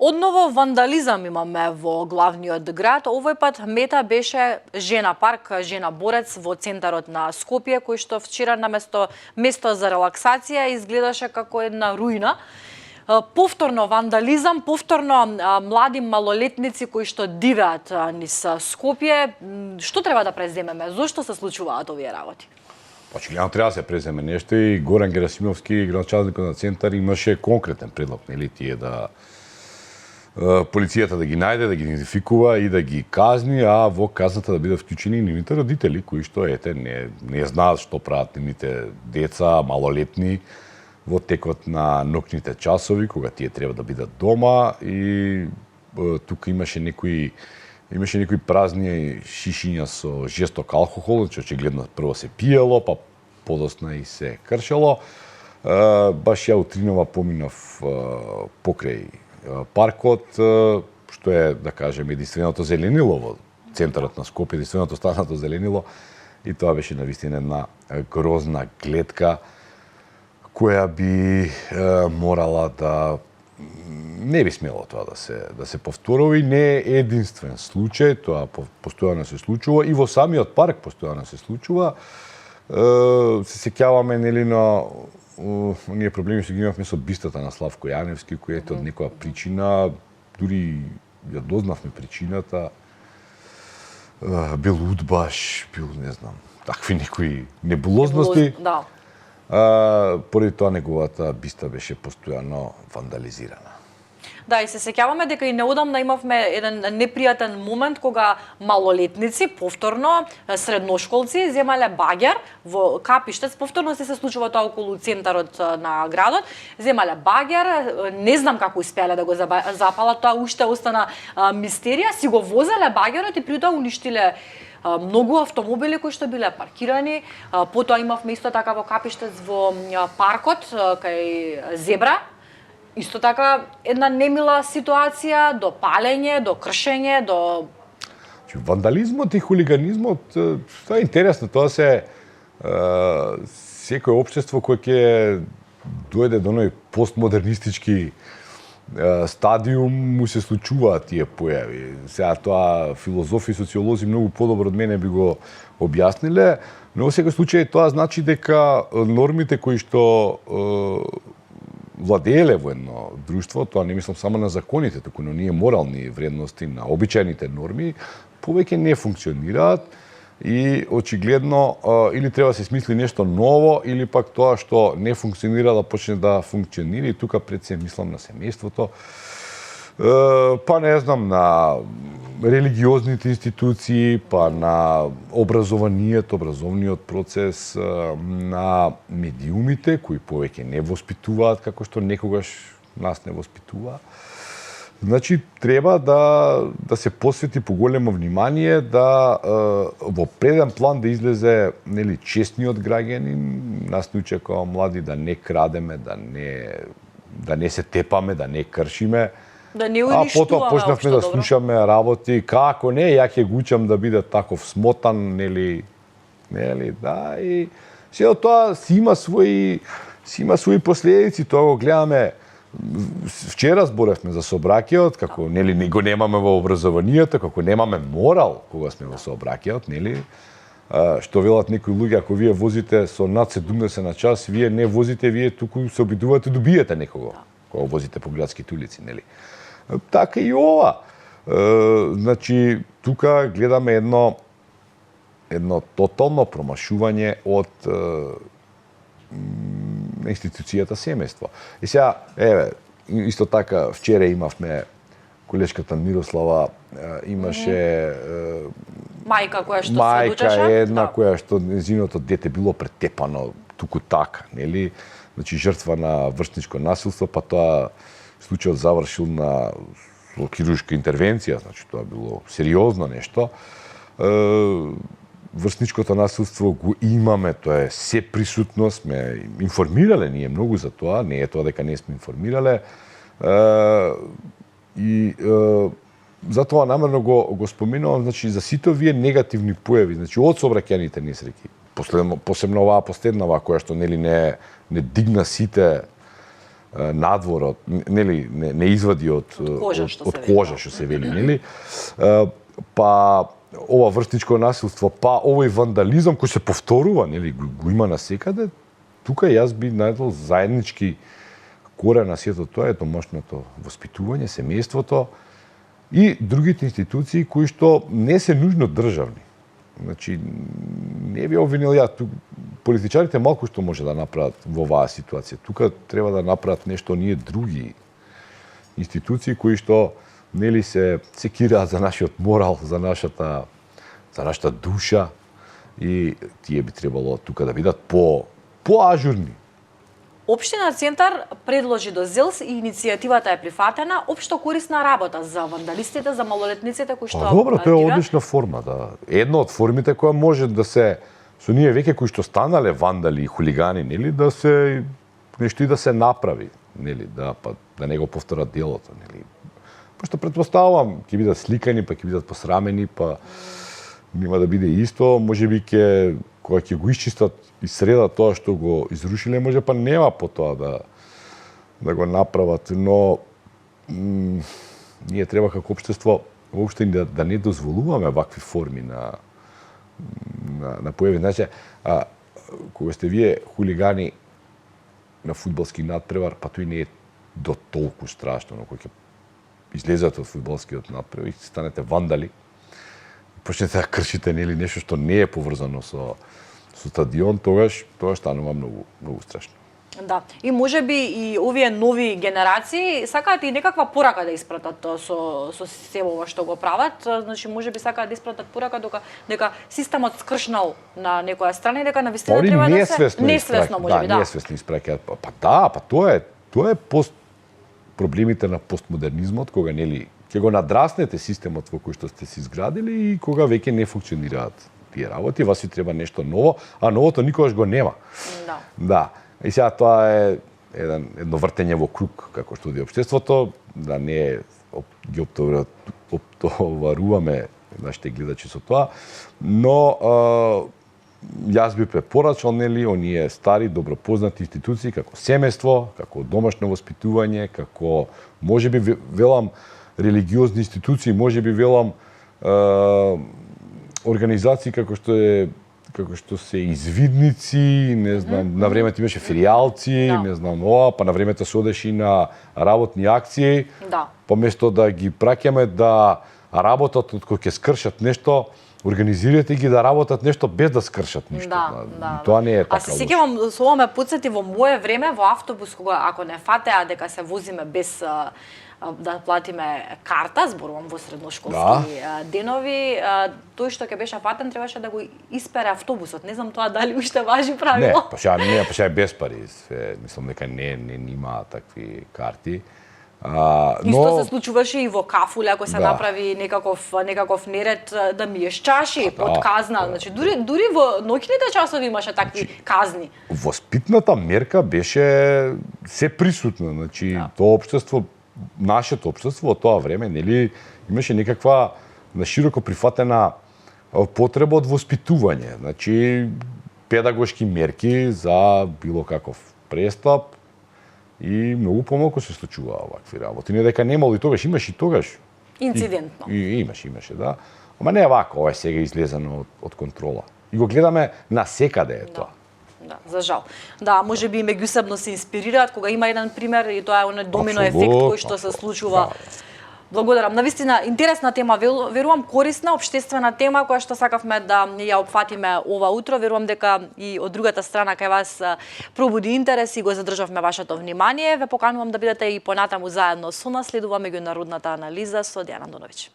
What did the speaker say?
Одново вандализам имаме во главниот град. Овој пат мета беше жена парк, жена борец во центарот на Скопје, кој што вчера место за релаксација изгледаше како една руина. Повторно вандализам, повторно млади малолетници кои што дивеат низ Скопје. Што треба да преземеме? Зошто се случуваат овие работи? Очигледно треба да се преземе нешто и Горан Герасимовски, градоначалникот на центар, имаше конкретен предлог, нели, тие да полицијата да ги најде, да ги идентификува и да ги казни, а во казната да бидат вклучени и нивните родители, кои што не знаат што прават нивните деца, малолетни, во текот на ноќните часови, кога тие треба да бидат дома, и тука имаше некои празни шишиња со жесток алкохол, значи очигледно прво се пиело, па подосна и се кршело. Баш ја утринова поминав покрај паркот, што е, да кажем, единственото зеленило во центарот на Скопје, единственото станато зеленило, и тоа беше навистина една грозна гледка која би морала да не би смело тоа да се повторува, и не е единствен случај, тоа постојано се случува и во самиот парк постојано се случува. Се сеќаваме, нели, на оние проблеми што ги имавме со бистата на Славко Јаневски, кој ето од некоја причина, дури ја дознавме причината, бил удбаш, бил, не знам, такви некои небулозности. Да. Поради тоа неговата биста беше постојано вандализирана. Да, и се сеќаваме дека и неодамна имавме еден непријатен момент кога малолетници, повторно средношколци, земале багер во Капиштец, повторно се случува тоа околу центарот на градот, земале багер, не знам како успеале да го запалат, тоа уште остана мистерија, си го возеле багерот и при тоа уништиле многу автомобили кои што биле паркирани. Потоа имавме исто така во Капиштец во паркот кај Зебра, исто така една немила ситуација, до палење, до кршење, до... Вандализмот и хулиганизмот, тоа е интересно, тоа се секој општество кој ќе дојде до оној постмодернистички стадиум, му се случуваат тие појави. Сега тоа филозофи и социолози многу подобро од мене би го објасниле, но во секој случај тоа значи дека нормите кои што владееле во едно друштво, тоа не мислам само на законите, туку на ние морални вредности, на обичајните норми, повеќе не функционираат и очигледно или треба да се смисли нешто ново, или пак тоа што не функционира да почне да функционира, и тука пред се мислам на семејството, па не знам, на религиозните институции, па на образовниот процес, на медиумите кои повеќе не воспитуваат како што некогаш нас не воспитуваа. Значи, треба да се посвети поголемо внимание, да во преден план да излезе, нели, честниот граѓанин, нас ни учи како млади да не крадеме, да не се тепаме, да не кршиме. Да не уништуваме. А потоа почнавме да слушаме работи, како не, ја ќе го учам да биде таков смотан, нели, да, и сето тоа си има свои последици, тоа го гледаме. Вчера зборевме за сообраќајот, како, нели, го немаме во образованието, како немаме морал кога сме во сообраќајот, нели? Што велат некои луѓе, ако вие возите со над 70 на час, вие не возите, вие туку се обидувате да добиете некого кога возите по градските улици, нели? Така и ова. Значи, тука гледаме едно тотално промашување од институцијата семејство. И сега, исто така, вчера имавме колешката Мирослава, имаше мајка која што мајка една која што незиното дете било претепано туку така, нели? Значи, жртва на врсничко насилство, па тоа случајот завршил на хируршка интервенција, значи тоа било сериозно нешто. Врсничкото насилство го имаме, тоа е се присутно, сме информирале ние многу за тоа, не е тоа дека не сме информирале. И затоа намерно го споменувам, значи, за сите овие негативни појави, значи од сообраќајните несреќи, посебно оваа последнава која што, нели, не дигна сите надвор, нели, не извади од кожа, што се од вели. кожа, што се вели, нели? Па ова вртничко насилство, па овој вандализам кој се повторува, нели, го има насекаде, тука јас би најдел заеднички корен на сето тоа е домашното воспитување, семејството и другите институции кои што не се нужно државни. Значи, не би обвинил ја, политичарите малку што може да направат во оваа ситуација. Тука треба да направат нешто ние други институции кои што нели се секираат за нашиот морал, за нашата душа и тие би требало тука да бидат поажурни. Општина Центар предложи до ЗЕЛС и иницијативата е прифатена, општо корисна работа за вандалистите, за малолетниците кои што Добро, тоа е одлична форма, да. Една од формите која може да се со ние веќе кои што станале вандали и хулигани, нели, да се нешто и да се направи, нели, да не го повторат делото, нели. Пошто претпоставувам ќе бидат сликани, па ќе бидат посрамени, па нема да биде исто, можеби кога ќе го исчистат и среда тоа што го изрушиле, може па нема потоа да го направат, но ние треба како општество воопшто да не дозволуваме вакви форми на појави. Значи, кога сте вие хулигани на фудбалски надпревар, па тој не е до толку страшно, но кога ќе излезете од фудбалскиот надпревар и станете вандали, почнете да кршите нели нешто што не е поврзано со стадион, тогаш станува многу страшно. Да, и можеби и овие нови генерации сакаат и некаква порака да испратат со се ова што го прават, значи можеби сакаат да испратат порака дека системот скршнал на некоја страна и дека навистина треба да се несвесно можеби, да. Несвесно испраќаат. Па тоа е проблемите на постмодернизмот, кога нели ќе го надраснете системот во кој што сте се изградили и кога веќе не функционираат тие работи, вас ви треба нешто ново, а новото никогаш го нема. Да. И сега тоа е едно вртење во круг, како што ди општеството, да не ги оптоваруваме нашите гледачи со тоа, но јас би препорачал нели оние стари добро познати институции како семејство, како домашно воспитување, како можеби велам религиозни институции, можеби велам организации како што се извидници, не знам, на времето имаше феријалци, не знам, па на времето се одеше и на работни акции. Да. Поместо да ги праќаме да работат од кога ќе скршат нешто, организирате ги да работат нешто без да скршат ништо. Тоа не е така. А се сеќавам, со ова ме потсети во мое време во автобус кога ако не фатеа дека се возиме без да платиме карта, зборувам во средношколски денови, тој што ќе беше фатен требаше да го испере автобусот. Не знам тоа дали уште важи правило. Не, па сега е без пари. Мислам дека не има такви карти. Исто се случуваше и во кафуле, ако се направи некаков неред да миеш чаши под казна. Значи дури во ноќните часови имаше такви казни. Воспитната мерка беше се присутна, значи тоа општество, нашето општество во тоа време, нели, имаше некаква нашироко прифатена потреба од воспитување, значи педагошки мерки за било каков престап и многу помалку се случуваа вакви работи. Не дека немало и тогаш, имаше и тогаш. Инцидентно. Имаше, да. Ама не е вако, ова е сега излезено од контрола. И го гледаме на секаде е тоа. Да, за жал. Да, можеби и меѓусебно се инспирираат кога има еден пример и тоа е оној домино ефект кој што се случува. Благодарам. Навистина интересна тема, верувам корисна општествена тема која што сакавме да ја опфатиме ова утро. Верувам дека и од другата страна кај вас пробуди интерес и го задржавме вашето внимание. Ве поканувам да бидете и понатаму заедно со нас. Следува меѓународната анализа со Дијана Андоновиќ.